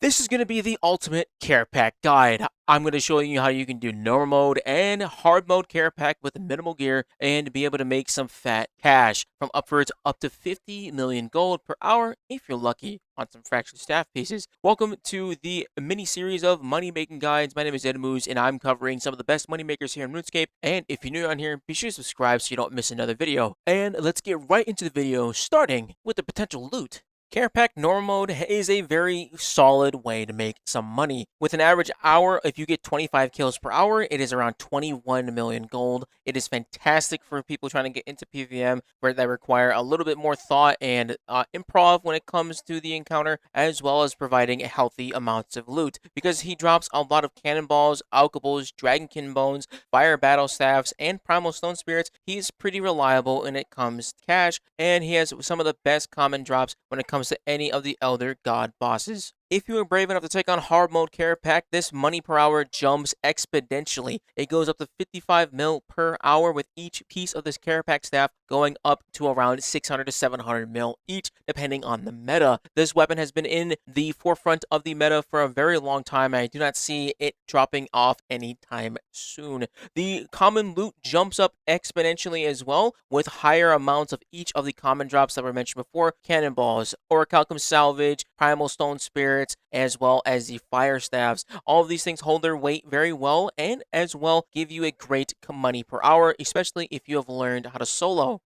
This is going to be the ultimate Kerapac guide. I'm going to show you how you can do normal mode and hard mode Kerapac with minimal gear and be able to make some fat cash from upwards up to 50 million gold per hour if you're lucky on some fractured staff pieces. Welcome to the mini series of money making guides. My name is Edmoos and I'm covering some of the best money makers here in RuneScape. And if you're new on here, be sure to subscribe so you don't miss another video. And let's get right into the video, starting with the potential loot. Kerapac normal mode is a very solid way to make some money. With an average hour, if you get 25 kills per hour, it is around 21 million gold. It is fantastic for people trying to get into PvM, where they require a little bit more thought and improv when it comes to the encounter, as well as providing healthy amounts of loot. Because he drops a lot of cannonballs, alkables, dragonkin bones, fire battle staffs, and primal stone spirits, he's pretty reliable when it comes to cash, and he has some of the best common drops when it comes to any of the Elder God bosses. If you are brave enough to take on hard mode Kerapac, this money per hour jumps exponentially. It goes up to 55 mil per hour, with each piece of this Kerapac staff going up to around 600 to 700 mil each, depending on the meta. This weapon has been in the forefront of the meta for a very long time, and I do not see it dropping off anytime soon. The common loot jumps up exponentially as well, with higher amounts of each of the common drops that were mentioned before: cannonballs, orichalcum salvage, primal stone spirits, as well as the fire staffs. All of these things hold their weight very well, and as well give you a great money per hour, especially if you have learned how to solo.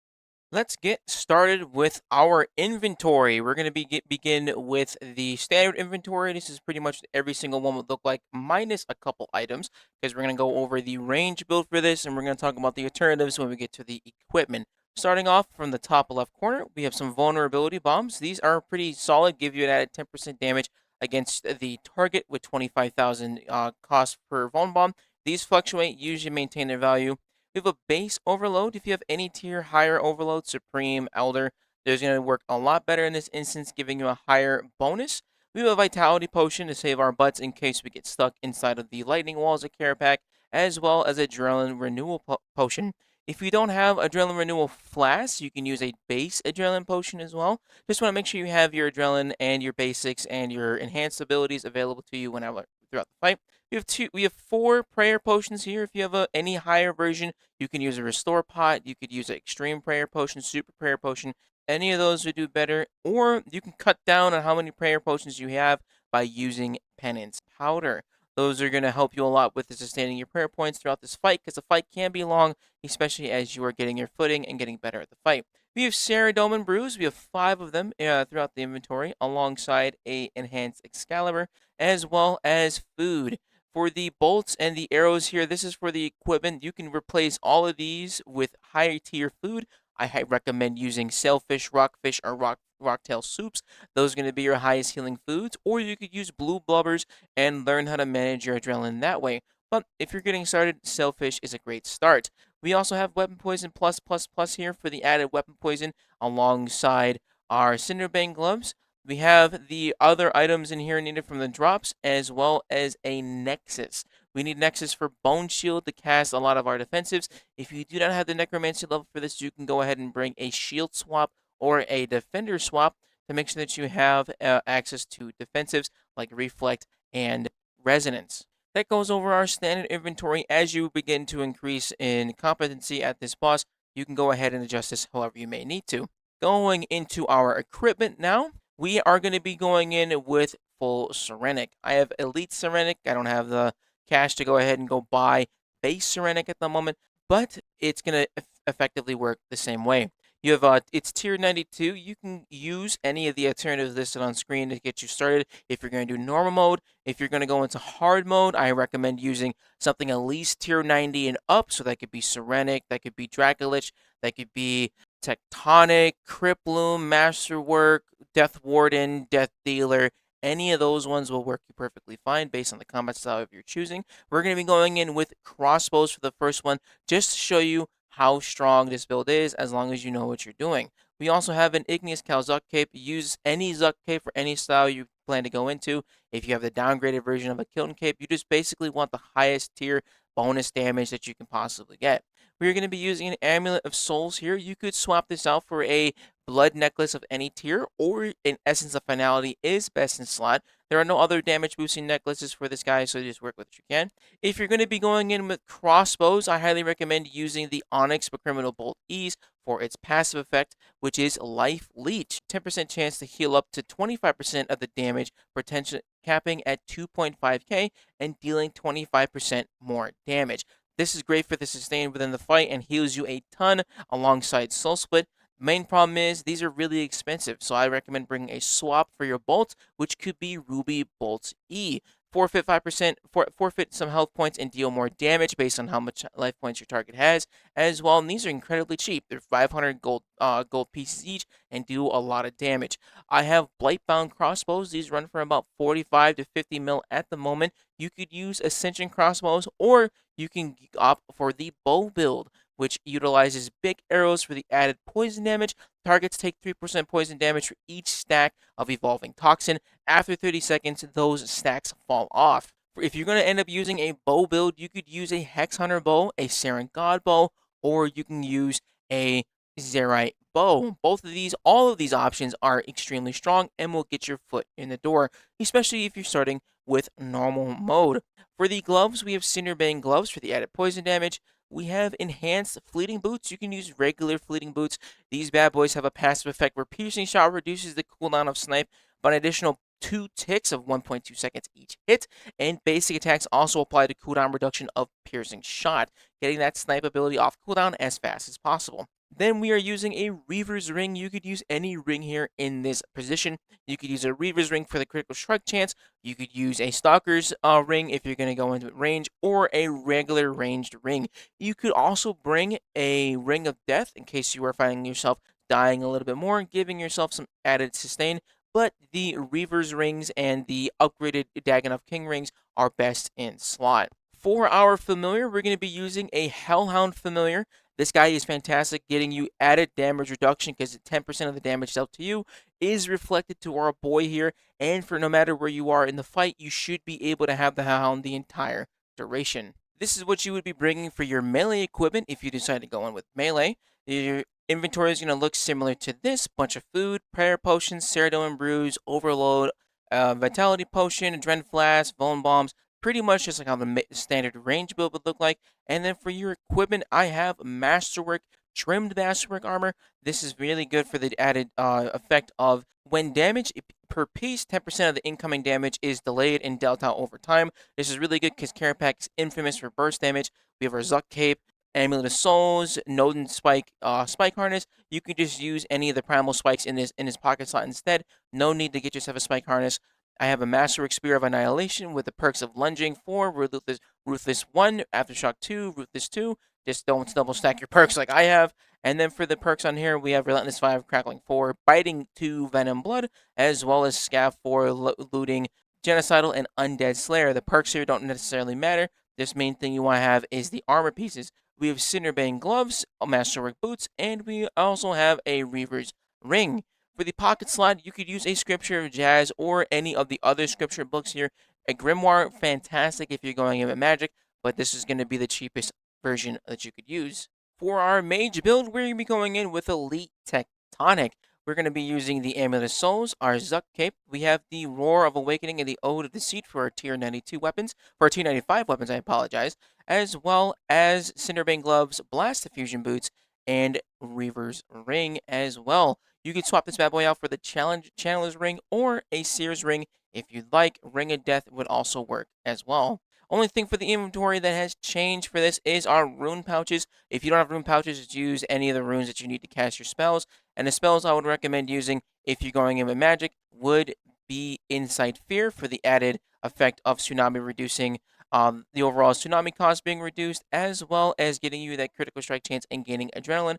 Let's get started with our inventory. We're going to begin with the standard inventory. This is pretty much every single one would look like, minus a couple items, because we're going to go over the range build for this, and we're going to talk about the alternatives when we get to the equipment. Starting off from the top left corner, we have some vulnerability bombs. These are pretty solid, give you an added 10% damage against the target with 25,000 cost per vuln bomb. These fluctuate, usually maintain their value. We have a base overload. If you have any tier higher overload, Supreme, Elder, there's going to work a lot better in this instance, giving you a higher bonus. We have a Vitality Potion to save our butts in case we get stuck inside of the lightning walls of Kerapac, as well as Adrenaline Renewal Potion. If you don't have Adrenaline Renewal Flask, you can use a base Adrenaline Potion as well. Just want to make sure you have your Adrenaline and your basics and your enhanced abilities available to you whenever throughout the fight. We have 4 prayer potions here. If you have any higher version, you can use a restore pot. You could use an extreme prayer potion, super prayer potion. Any of those would do better. Or you can cut down on how many prayer potions you have by using penance powder. Those are going to help you a lot with sustaining your prayer points throughout this fight, because the fight can be long, especially as you are getting your footing and getting better at the fight. We have Ceridome Brews. We have 5 of them throughout the inventory, alongside a enhanced Excalibur, as well as food. For the bolts and the arrows here, this is for the equipment. You can replace all of these with higher tier food. I recommend using sailfish, rockfish, or rocktail soups. Those are going to be your highest healing foods. Or you could use blue blubbers and learn how to manage your adrenaline that way. But if you're getting started, sailfish is a great start. We also have weapon poison plus here for the added weapon poison, alongside our Cinderbane gloves. We have the other items in here needed from the drops, as well as a Nexus. We need Nexus for Bone Shield to cast a lot of our defensives. If you do not have the Necromancy level for this, you can go ahead and bring a Shield swap or a Defender swap to make sure that you have access to defensives like Reflect and Resonance. That goes over our standard inventory. As you begin to increase in competency at this boss, you can go ahead and adjust this however you may need to. Going into our equipment now, we are going to be going in with full Serenic. I have Elite Serenic. I don't have the cash to go ahead and go buy base Serenic at the moment, but it's going to effectively work the same way. You have it's tier 92. You can use any of the alternatives listed on screen to get you started. If you're going to do normal mode, if you're going to go into hard mode, I recommend using something at least tier 90 and up. So that could be Serenic, that could be Dracolich, that could be Tectonic, Cripploom, Masterwork, Death Warden, Death Dealer. Any of those ones will work perfectly fine based on the combat style of your choosing. We're going to be going in with crossbows for the first one, just to show you how strong this build is, as long as you know what you're doing. We also have an Igneous Cal Zuck Cape. Use any Zuck Cape for any style you plan to go into. If you have the downgraded version of a Kilton Cape, you just basically want the highest tier bonus damage that you can possibly get. We're going to be using an Amulet of Souls here. You could swap this out for a Blood Necklace of any tier, or an Essence of Finality is best in slot. There are no other damage boosting necklaces for this guy, so just work with what you can. If you're going to be going in with crossbows, I highly recommend using the Onyx Criminal Bolt Ease for its passive effect, which is Life Leech. 10% chance to heal up to 25% of the damage, potential capping at 2.5k and dealing 25% more damage. This is great for the sustain within the fight and heals you a ton alongside Soul Split. Main problem is these are really expensive, so I recommend bringing a swap for your bolt, which could be Ruby Bolt E. Forfeit 5%, forfeit some health points and deal more damage based on how much life points your target has as well. And these are incredibly cheap. They're 500 gold pieces each and do a lot of damage. I have Blightbound crossbows. These run for about 45 to 50 mil at the moment. You could use Ascension crossbows, or you can opt for the bow build, which utilizes big arrows for the added poison damage. Targets take 3% poison damage for each stack of Evolving Toxin. After 30 seconds, those stacks fall off. If you're going to end up using a bow build, you could use a Hex Hunter bow, a Saren God bow, or you can use a Zerite bow. All of these options are extremely strong and will get your foot in the door, especially if you're starting with normal mode. For the gloves, we have Cinderbane gloves for the added poison damage. We have enhanced fleeting boots. You can use regular fleeting boots. These bad boys have a passive effect where piercing shot reduces the cooldown of snipe by an additional 2 ticks of 1.2 seconds each hit, and basic attacks also apply to cooldown reduction of piercing shot, getting that snipe ability off cooldown as fast as possible. Then we are using a Reaver's Ring. You could use any ring here in this position. You could use a Reaver's Ring for the critical strike chance. You could use a Stalker's ring if you're going to go into range, or a regular ranged ring. You could also bring a Ring of Death in case you are finding yourself dying a little bit more, giving yourself some added sustain. But the Reaver's Rings and the upgraded Dagon King rings are best in slot. For our familiar, we're going to be using a Hellhound familiar. This guy is fantastic, getting you added damage reduction because 10% of the damage dealt to you is reflected to our boy here. And for no matter where you are in the fight, you should be able to have the Hellhound the entire duration. This is what you would be bringing for your melee equipment if you decide to go in with melee. Your inventory is going to look similar to this. Bunch of food, prayer potions, Ceradoan brews, overload, vitality potion, adrenaline flask, bone bombs. Pretty much just like how the standard range build would look like. And then for your equipment, I have Masterwork, trimmed Masterwork armor. This is really good for the added effect of when damage per piece, 10% of the incoming damage is delayed and dealt out over time. This is really good because Kerapac is infamous for burst damage. We have our Zuck Cape, Amulet of Souls, Nodin Spike Harness. You can just use any of the primal spikes in his pocket slot instead. No need to get yourself a Spike Harness. I have a Masterwork Spear of Annihilation with the perks of Lunging 4, Ruthless 1, Aftershock 2, Ruthless 2. Just don't double stack your perks like I have. And then for the perks on here, we have Relentless 5, Crackling 4, Biting 2, Venom Blood, as well as Scav 4, Looting, Genocidal, and Undead Slayer. The perks here don't necessarily matter. This main thing you want to have is the armor pieces. We have Cinderbane gloves, Masterwork boots, and we also have a Reaver's Ring. For the pocket slot, you could use a Scripture of Jazz or any of the other scripture books here. A Grimoire, fantastic if you're going in with magic, but this is going to be the cheapest version that you could use. For our Mage build, we're going to be going in with Elite Tectonic. We're going to be using the Amulet of Souls, our Zuck Cape. We have the Roar of Awakening and the Ode of Deceit for our Tier 92 weapons. For our Tier 95 weapons, I apologize. As well as Cinderbane gloves, Blast Diffusion boots, and Reaver's Ring as well. You can swap this bad boy out for the Channeler's Ring or a Seer's Ring if you'd like. Ring of Death would also work as well. Only thing for the inventory that has changed for this is our rune pouches. If you don't have rune pouches, just use any of the runes that you need to cast your spells. And the spells I would recommend using if you're going in with magic would be Insight Fear for the added effect of Tsunami reducing the overall Tsunami cost being reduced, as well as getting you that critical strike chance and gaining adrenaline.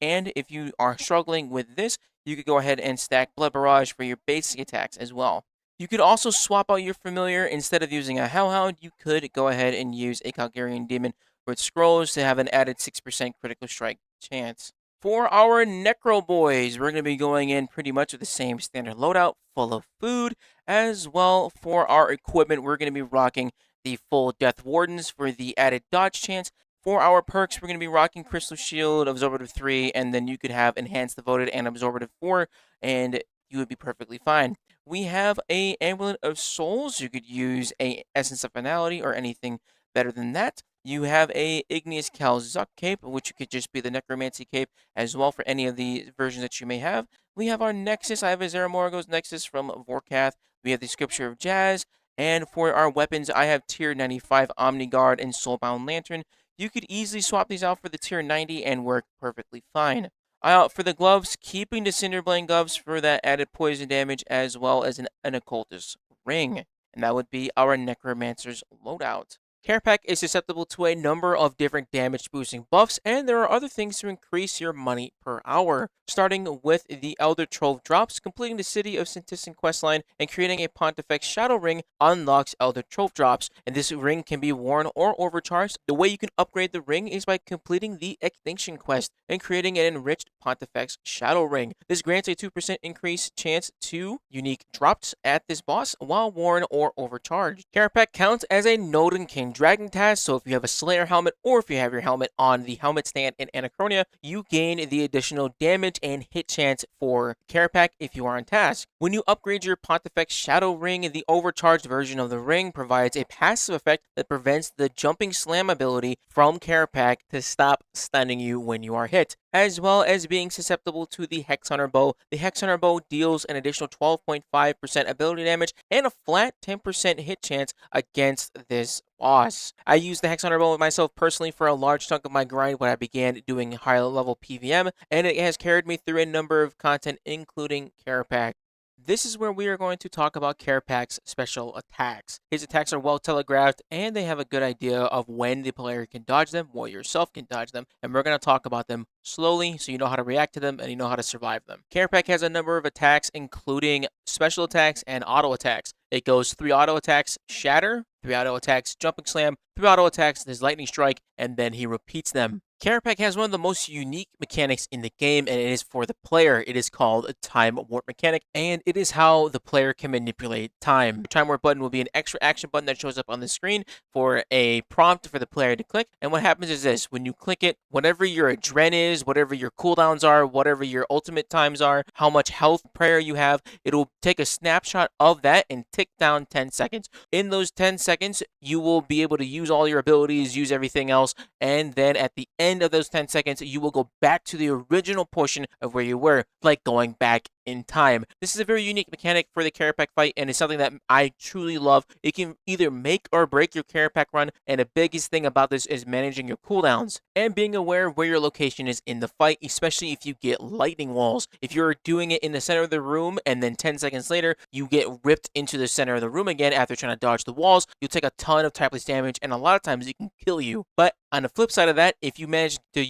And if you are struggling with this, you could go ahead and stack Blood Barrage for your basic attacks as well. You could also swap out your familiar. Instead of using a Hellhound, you could go ahead and use a Calgarian Demon with Scrolls to have an added 6% critical strike chance. For our Necro Boys, we're going to be going in pretty much with the same standard loadout, full of food. As well, for our equipment, we're going to be rocking the full Death Wardens for the added dodge chance. For our perks, we're going to be rocking Crystal Shield, Absorbative 3, and then you could have Enhanced Devoted and Absorbative 4, and you would be perfectly fine. we have a Amulet of Souls. You could use a Essence of Finality or anything better than that. You have a Igneous Kal'Zuk cape, which could just be the Necromancy cape as well for any of the versions that you may have. We have our Nexus. I have a Zeramorgo's Nexus from Warcraft. We have the Scripture of Jazz. And for our weapons, I have Tier 95 Omni Guard and Soulbound Lantern. You could easily swap these out for the Tier 90 and work perfectly fine. For the gloves, keeping the Cinderblade gloves for that added poison damage as well as an Occultist ring. And that would be our Necromancer's loadout. Kerapac is susceptible to a number of different damage boosting buffs, and there are other things to increase your money per hour. Starting with the Elder Trove drops, completing the City of Sintissan questline and creating a Pontifex Shadow Ring unlocks Elder Trove drops, and this ring can be worn or overcharged. The way you can upgrade the ring is by completing the Extinction quest and creating an enriched Pontifex Shadow Ring. This grants a 2% increase chance to unique drops at this boss while worn or overcharged. Kerapac counts as a Nodin King Dragon task, so if you have a Slayer helmet or if you have your helmet on the helmet stand in Anachronia, you gain the additional damage and hit chance for Kerapac if you are on task. When you upgrade your Pontifex Shadow Ring, the overcharged version of the ring provides a passive effect that prevents the jumping slam ability from Kerapac to stop stunning you when you are hit, as well as being susceptible to the Hex Hunter Bow. The Hex Hunter Bow deals an additional 12.5% ability damage and a flat 10% hit chance against this boss. I used the Hex Hunter Bow myself personally for a large chunk of my grind when I began doing higher level PVM, and it has carried me through a number of content, including Kerapac. This is where we are going to talk about Kerapac's special attacks. His attacks are well telegraphed, and they have a good idea of when the player can dodge them, or yourself can dodge them, and we're going to talk about them slowly so you know how to react to them and you know how to survive them. Kerapac has a number of attacks, including special attacks and auto attacks. It goes 3 auto attacks, Shatter, 3 auto attacks, Jumping Slam, 3 auto attacks, his Lightning Strike, and then he repeats them. Kerapac has one of the most unique mechanics in the game, and it is for the player. It is called a Time Warp mechanic, and it is how the player can manipulate time. The Time Warp button will be an extra action button that shows up on the screen for a prompt for the player to click, and what happens is this: when you click it, whatever your adren is, whatever your cooldowns are, whatever your ultimate times are, how much health prayer you have, it'll take a snapshot of that and tick down 10 seconds. In those 10 seconds, you will be able to use all your abilities, use everything else, and then at the end of those 10 seconds, you will go back to the original portion of where you were, like going back in time. This is a very unique mechanic for the Kerapac fight, and it's something that I truly love. It can either make or break your Kerapac run, and the biggest thing about this is managing your cooldowns and being aware of where your location is in the fight, especially if you get lightning walls. If you're doing it in the center of the room and then 10 seconds later you get ripped into the center of the room again after trying to dodge the walls, you'll take a ton of typeless damage, and a lot of times it can kill you. But on the flip side of that, if you manage to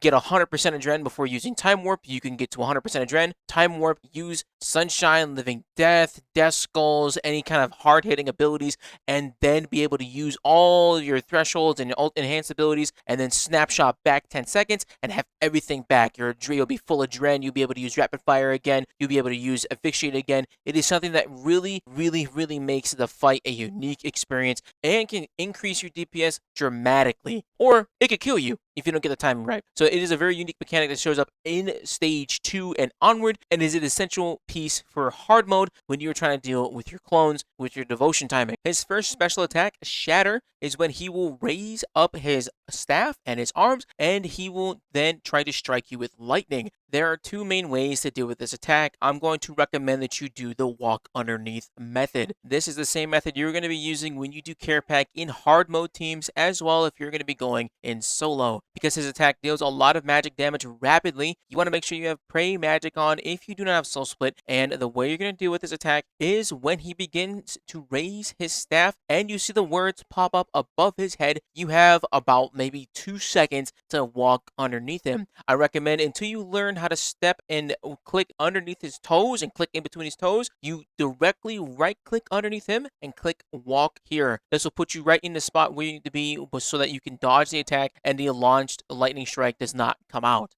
get 100% adren before using Time Warp, you can get to 100% adren. Time Warp, use Sunshine, Living Death, Death Skulls, any kind of hard-hitting abilities, and then be able to use all your thresholds and enhanced abilities, and then snapshot back 10 seconds and have everything back. Your adren will be full adren. You'll be able to use Rapid Fire again. You'll be able to use Asphyxiate again. It is something that really, really, really makes the fight a unique experience and can increase your DPS dramatically. Or it could kill you if you don't get the timing right. So it is a very unique mechanic that shows up in Stage 2 and onward, and is an essential piece for hard mode when you're trying to deal with your clones, with your devotion timing. His first special attack, Shatter, is when he will raise up his staff and his arms, and he will then try to strike you with lightning. There are 2 main ways to deal with this attack. I'm going to recommend that you do the walk underneath method. This is the same method you're going to be using when you do Kerapac in hard mode teams, as well if you're going to be going in solo. Because his attack deals a lot of magic damage rapidly, you want to make sure you have Pray Magic on if you do not have Soul Split, and the way you're going to deal with this attack is when he begins to raise his staff and you see the words pop up above his head, you have about maybe 2 seconds to walk underneath him. I recommend until you learn how to step and click underneath his toes and click in between his toes, you directly right click underneath him and click walk here. This will put you right in the spot where you need to be so that you can dodge the attack and the launched lightning strike does not come out.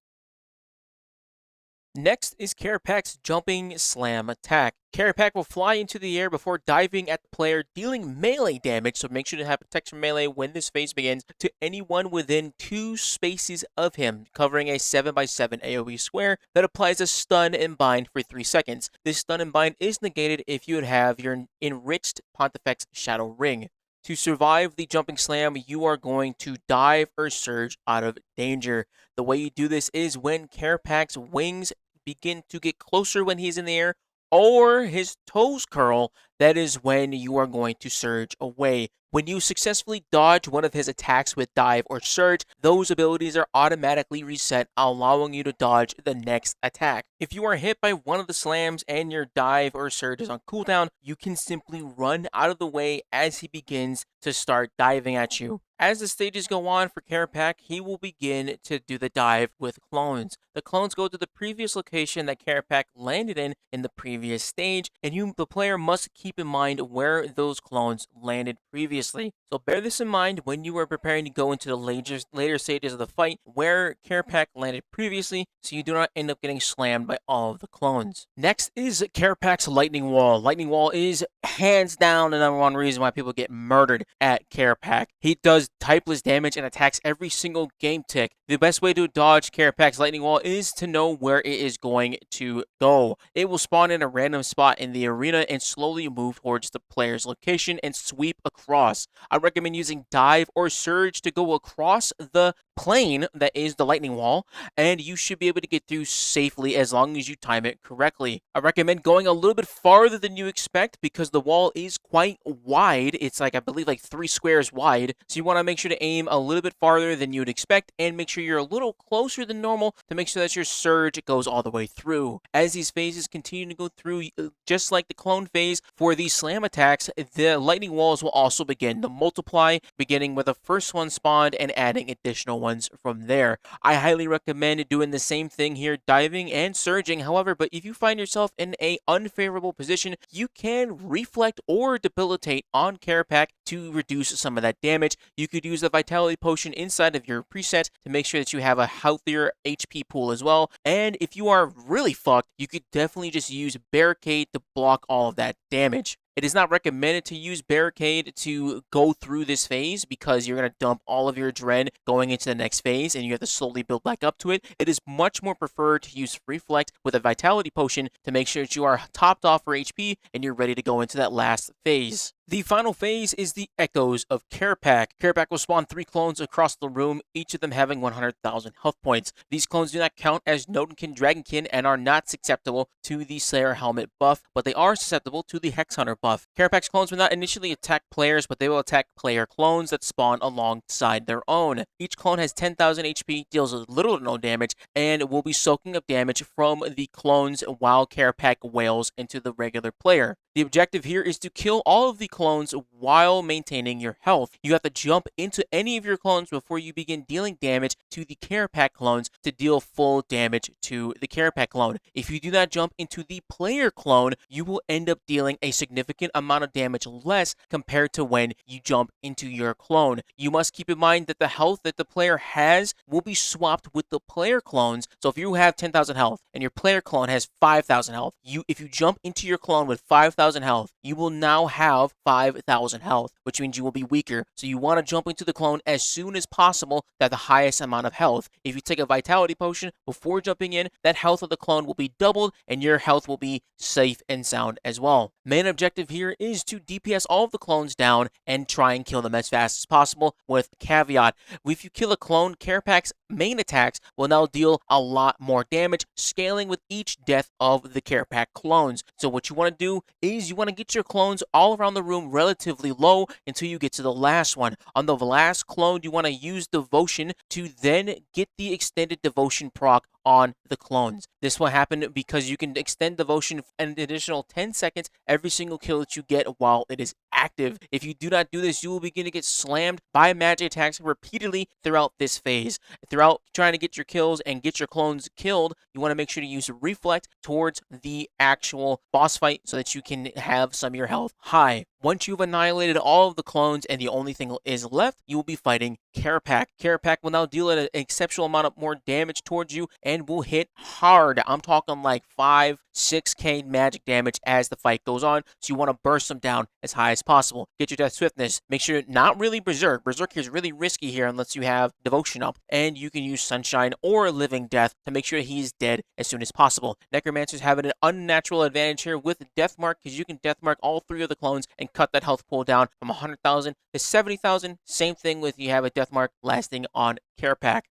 Next is Kerapac's Jumping Slam attack. Kerapac will fly into the air before diving at the player, dealing melee damage, so make sure to have protection melee when this phase begins, to anyone within 2 spaces of him, covering a 7x7 AoE square that applies a stun and bind for 3 seconds. This stun and bind is negated if you would have your enriched Pontifex Shadow Ring. To survive the jumping slam, you are going to dive or surge out of danger. The way you do this is when Kerapac's wings begin to get closer when he's in the air, or his toes curl, that is when you are going to surge away. When you successfully dodge one of his attacks with dive or surge, those abilities are automatically reset, allowing you to dodge the next attack. If you are hit by one of the slams and your dive or surge is on cooldown, you can simply run out of the way as he begins to start diving at you. As the stages go on for Kerapac, he will begin to do the dive with clones. The clones go to the previous location that Kerapac landed in the previous stage, and the player must keep in mind where those clones landed previously. So bear this in mind when you are preparing to go into the later stages of the fight where Kerapac landed previously, so you do not end up getting slammed by all of the clones. Next is Kerapac's Lightning Wall. Lightning Wall is hands down the number one reason why people get murdered at Kerapac. He does typeless damage and attacks every single game tick. The best way to dodge Kerapac's Lightning Wall is to know where it is going to go. It will spawn in a random spot in the arena and slowly move towards the player's location and sweep across. I recommend using dive or surge to go across the plane that is the lightning wall, and you should be able to get through safely as long as you time it correctly. I recommend going a little bit farther than you expect because the wall is quite wide. It's like, I believe, like 3 squares wide, so you want to make sure to aim a little bit farther than you would expect and make sure you're a little closer than normal to make sure that your surge goes all the way through. As these phases continue to go through, just like the clone phase, for these slam attacks, the lightning walls will also begin to multiply, beginning with the first one spawned and adding additional ones from there. I highly recommend doing the same thing here, diving and surging. However, but if you find yourself in an unfavorable position, you can reflect or debilitate on Kerapac to reduce some of that damage. You could use the vitality potion inside of your preset to make sure that you have a healthier HP pool as well. And if you are really fucked, you could definitely just use barricade to block all of that damage. It is not recommended to use Barricade to go through this phase because you're going to dump all of your adrenaline going into the next phase and you have to slowly build back up to it. It is much more preferred to use Reflect with a Vitality Potion to make sure that you are topped off for HP and you're ready to go into that last phase. The final phase is the Echoes of Kerapac. Kerapac will spawn 3 clones across the room, each of them having 100,000 health points. These clones do not count as Notenkin Dragonkin and are not susceptible to the Slayer Helmet buff, but they are susceptible to the Hex Hunter buff. Kerapac's clones will not initially attack players, but they will attack player clones that spawn alongside their own. Each clone has 10,000 HP, deals little to no damage, and will be soaking up damage from the clones while Kerapac wails into the regular player. The objective here is to kill all of the clones while maintaining your health. You have to jump into any of your clones before you begin dealing damage to the Kerapac clones to deal full damage to the Kerapac clone. If you do not jump into the player clone, you will end up dealing a significant amount of damage less compared to when you jump into your clone. You must keep in mind that the health that the player has will be swapped with the player clones. So if you have 10,000 health and your player clone has 5,000 health, if you jump into your clone with 5,000 health, you will now have 5,000 health, which means you will be weaker. So you want to jump into the clone as soon as possible at the highest amount of health. If you take a vitality potion before jumping in, that health of the clone will be doubled and your health will be safe and sound as well. Main objective here is to DPS all of the clones down and try and kill them as fast as possible, with caveat: if you kill a clone, Kerapac's main attacks will now deal a lot more damage, scaling with each death of the Kerapac clones. So what you want to do is you want to get your clones all around the room relatively low until you get to the last one. On the last clone, you want to use Devotion to then get the extended Devotion proc on the clones. This will happen because you can extend Devotion an additional 10 seconds every single kill that you get while it is active. If you do not do this, you will begin to get slammed by magic attacks repeatedly throughout this phase. Throughout trying to get your kills and get your clones killed, you want to make sure to use Reflect towards the actual boss fight so that you can have some of your health high. Once you've annihilated all of the clones and the only thing is left, you will be fighting Kerapac. Kerapac will now deal an exceptional amount of more damage towards you, and and will hit hard. I'm talking like 5, 6k magic damage as the fight goes on, so you want to burst them down as high as possible. Get your death swiftness. Make sure not really berserk. Berserk is really risky here unless you have devotion up, and you can use sunshine or living death to make sure he's dead as soon as possible. Necromancer's having an unnatural advantage here with death mark because you can death mark all 3 of the clones and cut that health pool down from 100,000 to 70,000. Same thing with you have a death mark lasting on Kerapac.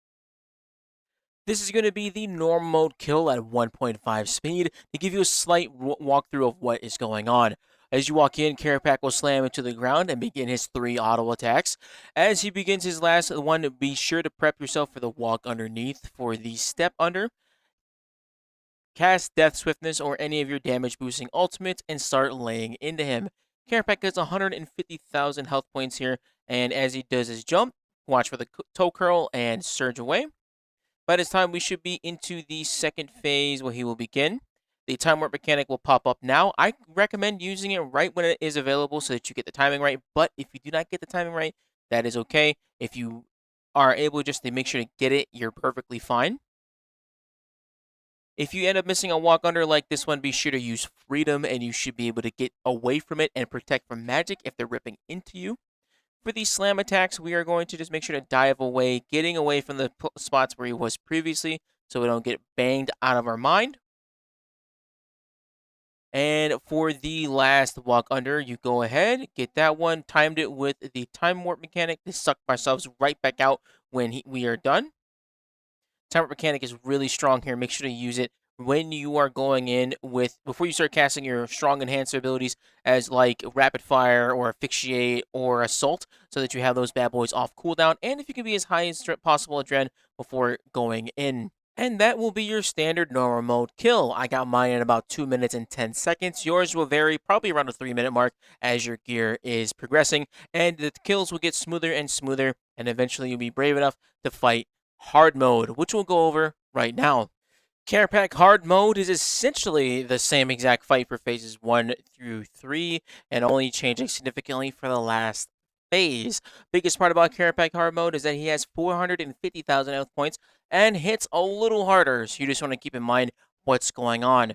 This is going to be the normal mode kill at 1.5 speed to give you a slight walkthrough of what is going on. As you walk in, Kerapac will slam into the ground and begin his 3 auto attacks. As he begins his last one, be sure to prep yourself for the walk underneath for the step under. Cast Death Swiftness or any of your damage boosting ultimates and start laying into him. Kerapac gets 150,000 health points here, and as he does his jump, watch for the toe curl and surge away. By this time, we should be into the second phase where he will begin. The time warp mechanic will pop up now. I recommend using it right when it is available so that you get the timing right, but if you do not get the timing right, that is okay. If you are able just to make sure to get it, you're perfectly fine. If you end up missing a walk under like this one, be sure to use freedom and you should be able to get away from it and protect from magic if they're ripping into you. For these slam attacks, we are going to just make sure to dive away, getting away from the spots where he was previously so we don't get banged out of our mind. And for the last walk under, you go ahead, get that one, timed it with the time warp mechanic to suck ourselves right back out when we are done. Time warp mechanic is really strong here. Make sure to use it when you are going in with, before you start casting your strong enhancer abilities as like rapid fire or asphyxiate or assault, so that you have those bad boys off cooldown, and if you can be as high as possible adren before going in. And that will be your standard normal mode kill. I got mine in about 2 minutes and 10 seconds. Yours will vary probably around the 3-minute mark as your gear is progressing, and the kills will get smoother and smoother, and eventually you'll be brave enough to fight hard mode, which we'll go over right now. Kerapac hard mode is essentially the same exact fight for phases 1 through 3, and only changing significantly for the last phase. Biggest part about Kerapac hard mode is that he has 450,000 health points and hits a little harder, so you just want to keep in mind what's going on.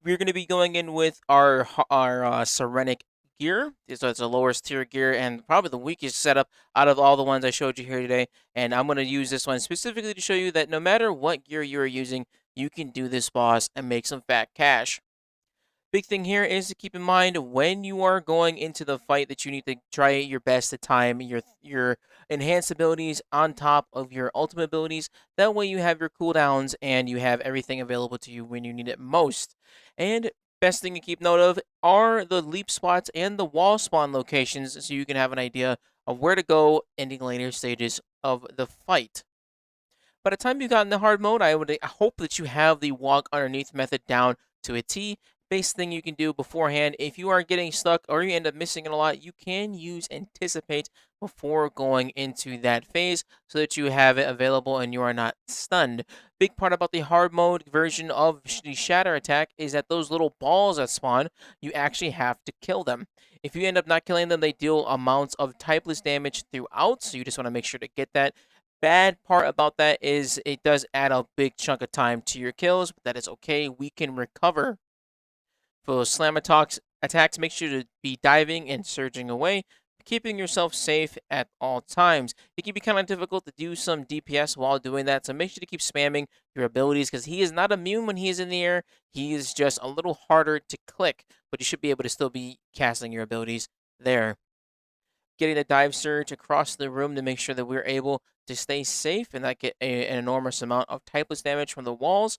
We're going to be going in with our Serenic gear. So it's the lowest tier gear and probably the weakest setup out of all the ones I showed you here today. And I'm going to use this one specifically to show you that no matter what gear you are using, you can do this boss and make some fat cash. Big thing here is to keep in mind when you are going into the fight that you need to try your best to time your enhanced abilities on top of your ultimate abilities. That way you have your cooldowns and you have everything available to you when you need it most. And best thing to keep note of are the leap spots and the wall spawn locations so you can have an idea of where to go ending later stages of the fight. By the time you got in the hard mode, I would hope that you have the walk underneath method down to a T. Base thing you can do beforehand, if you are getting stuck or you end up missing it a lot, you can use anticipate before going into that phase so that you have it available and you are not stunned. Big part about the hard mode version of the shatter attack is that those little balls that spawn, you actually have to kill them. If you end up not killing them, they deal amounts of typeless damage throughout, so you just want to make sure to get that. Bad part about that is it does add a big chunk of time to your kills, but that is okay. We can recover. For those slam attacks, make sure to be diving and surging away, keeping yourself safe at all times. It can be kind of difficult to do some DPS while doing that, so make sure to keep spamming your abilities because he is not immune when he is in the air. He is just a little harder to click, but you should be able to still be casting your abilities there. Getting a dive surge across the room to make sure that we're able to stay safe and not get an enormous amount of typeless damage from the walls.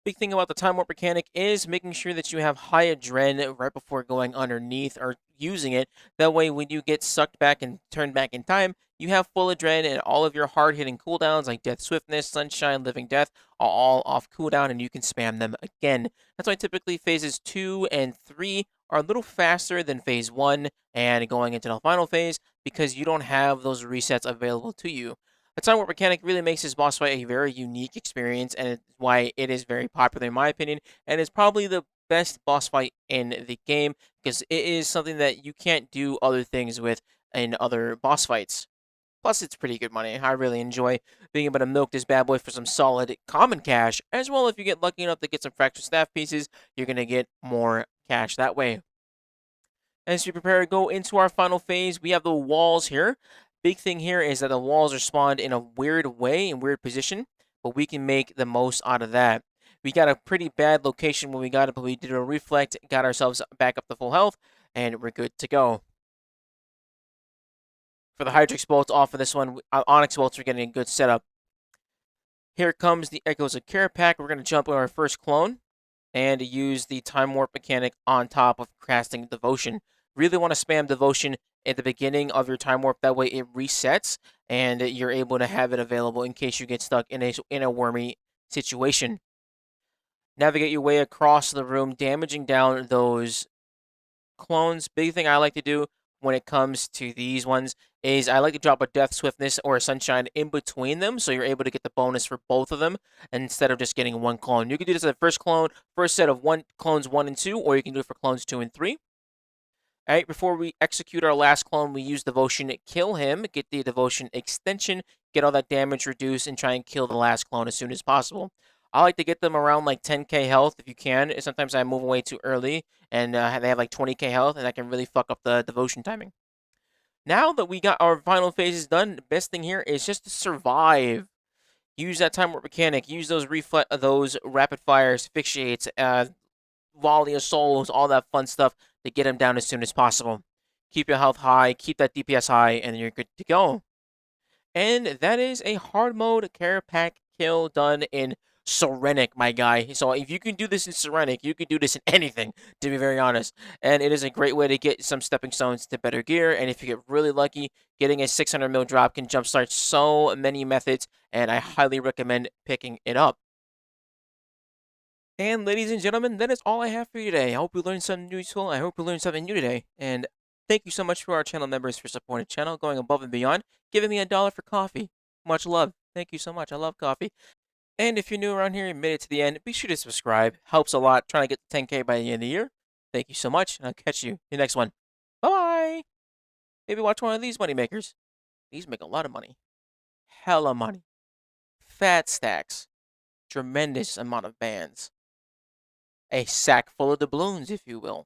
Big thing about the time warp mechanic is making sure that you have high adren right before going underneath or using it. That way, when you get sucked back and turned back in time, you have full adren and all of your hard-hitting cooldowns like Death Swiftness, Sunshine, Living Death are all off cooldown and you can spam them again. That's why typically phases 2 and 3 are a little faster than phase 1 and going into the final phase because you don't have those resets available to you. The time warp mechanic really makes this boss fight a very unique experience, and it's why it is very popular in my opinion, and it's probably the best boss fight in the game because it is something that you can't do other things with in other boss fights. Plus, it's pretty good money. I really enjoy being able to milk this bad boy for some solid common cash, as well if you get lucky enough to get some fractured staff pieces, you're going to get more cash that way. As we prepare to go into our final phase, we have the walls here. Big thing here is that the walls are spawned in a weird way, in weird position, but we can make the most out of that. We got a pretty bad location when we got it, but we did a reflect, got ourselves back up to full health, and we're good to go. For the Hydrix bolts off of this one, Onyx bolts are getting a good setup. Here comes the Echoes of Kerapac. We're going to jump on our first clone and use the Time Warp mechanic on top of casting Devotion. Really want to spam Devotion at the beginning of your Time Warp. That way it resets and you're able to have it available in case you get stuck in a wormy situation. Navigate your way across the room, damaging down those clones. Big thing I like to do when it comes to these ones is I like to drop a Death Swiftness or a Sunshine in between them, so you're able to get the bonus for both of them instead of just getting one clone. You can do this at the first set of clones 1 and 2, or you can do it for clones 2 and 3. All right, before we execute our last clone, we use Devotion, kill him, get the Devotion extension, get all that damage reduced, and try and kill the last clone as soon as possible. I like to get them around like 10k health if you can. Sometimes I move away too early, and they have like 20k health, and that can really fuck up the Devotion timing. Now that we got our final phases done, the best thing here is just to survive. Use that time warp mechanic. Use those rapid fire asphyxiates, volley of souls, all that fun stuff to get him down as soon as possible. Keep your health high, keep that DPS high, and you're good to go. And that is a hard mode Kerapac kill done in Serenic, my guy. So if you can do this in Serenic, you can do this in anything, to be very honest. And it is a great way to get some stepping stones to better gear. And if you get really lucky, getting a 600 mil drop can jumpstart so many methods, and I highly recommend picking it up. And ladies and gentlemen, that is all I have for you today. I hope you learned something useful. I hope you learned something new today. And thank you so much for our channel members for supporting the channel, going above and beyond, giving me $1 for coffee. Much love. Thank you so much. I love coffee. And if you're new around here and made it to the end, be sure to subscribe. Helps a lot trying to get to 10K by the end of the year. Thank you so much, and I'll catch you in the next one. Bye-bye. Maybe watch one of these moneymakers. These make a lot of money. Hella money. Fat stacks. Tremendous amount of bands. A sack full of doubloons, if you will.